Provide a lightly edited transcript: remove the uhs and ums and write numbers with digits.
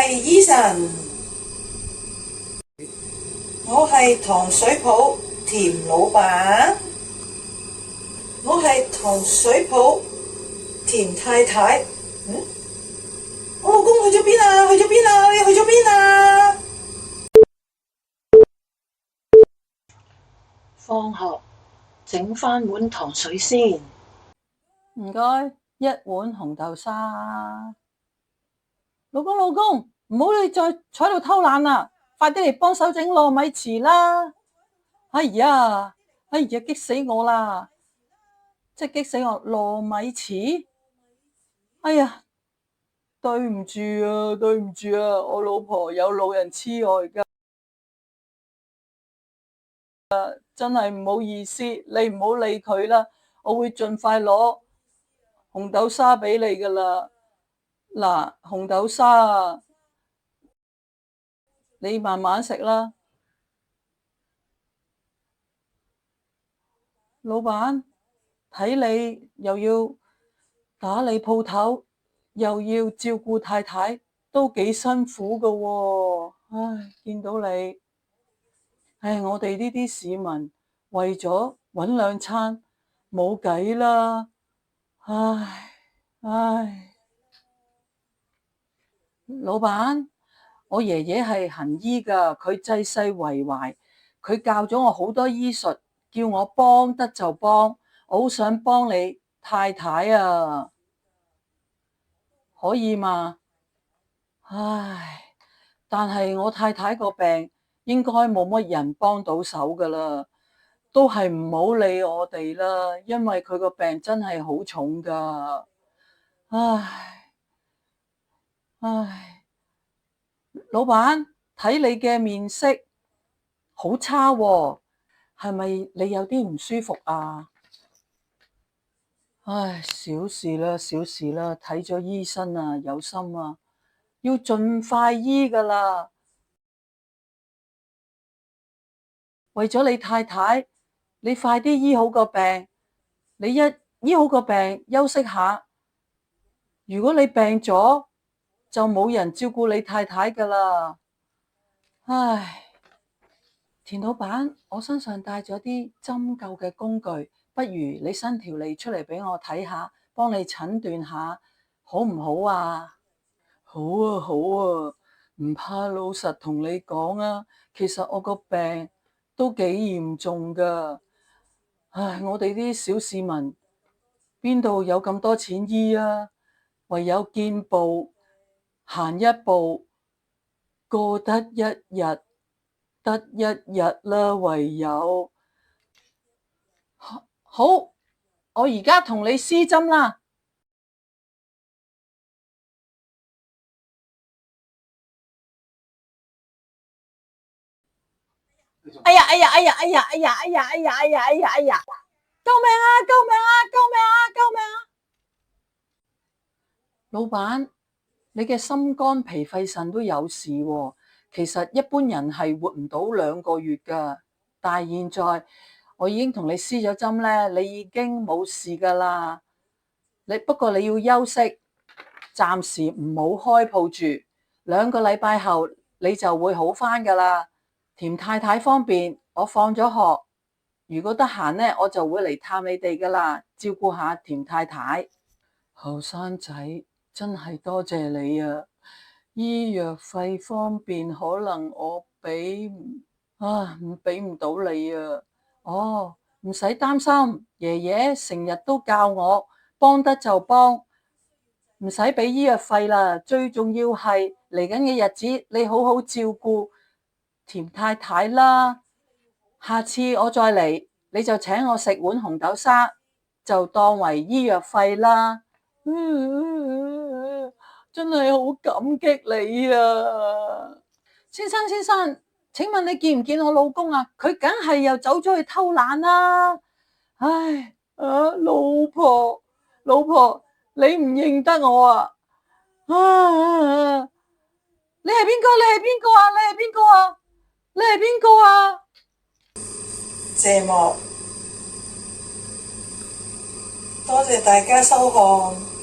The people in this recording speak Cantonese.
係Eason，我係糖水鋪甜老闆，我係糖水鋪甜太太。我老公去咗邊啊？去咗邊啊？你去咗邊啊？放學整返碗糖水先，唔該，一碗紅豆沙。老公，唔好你再坐喺度偷懶啦，快啲嚟幫手整糯米糍啦！哎呀，激死我啦！即係激死我，糯米糍！哎呀，對唔住啊，我老婆有老人痴呆噶，真係唔好意思，你唔好理佢啦，我會盡快攞紅豆沙俾你噶啦。嗱，紅豆沙啊，你慢慢食啦。老闆，睇你又要打理鋪頭，又要照顧太太，都幾辛苦噶喎。唉，見到你，我哋呢啲市民為咗搵兩餐，冇計啦。唉，老闆，我爺爺係行醫噶，佢濟世為懷，佢教咗我好多醫術，叫我幫得就幫，我好想幫你太太啊，可以嘛？唉，但係我太太個病應該冇乜人幫到手噶啦，都係唔好理我哋啦，因為佢個病真係好重噶。唉，老闆，睇你嘅面色好差喎，係咪你有啲唔舒服啊？唉，小事啦，睇咗醫生啊，有心啊，要盡快醫噶啦。為咗你太太，你快啲醫好個病。你一醫好個病，休息下。如果你病咗，就冇人照顧你太太噶啦。唉，田老闆，我身上帶咗啲針灸嘅工具，不如你伸條脷出嚟俾我睇下，幫你診斷下，好唔好啊？好啊，唔怕老實同你講啊，其實我個病都幾嚴重噶。唉，我哋啲小市民邊度有咁多錢醫啊？唯有見步行一步，過得一日得一日啦，唯有。好，我而家同你施針啦。哎呀！救命啊！老闆，你嘅心肝脾肺腎都有事喎。其實一般人係活唔到2個月噶，但係現在我已經同你施咗針咧，你已經冇事噶啦。不過你要休息，暫時唔好開鋪住，2個禮拜後你就會好返噶啦。田太太方面，我放咗學，如果得閒呢，我就會嚟探你哋噶啦，照顧下田太太。後生仔真係多謝你啊！醫藥費方面可能我俾唔到你啊。哦，唔使擔心，爺爺成日都教我幫得就幫，唔使俾醫藥費啦。最重要係嚟緊嘅日子，你好好照顧田太太啦。下次我再嚟，你就請我食碗紅豆沙，就當為醫藥費啦。真係好感激你啊！先生，請問你見唔見我老公啊？佢梗係又走咗去偷懶啦。唉，老婆，你唔認得我啊？你係邊個啊？謝幕，多謝大家收看。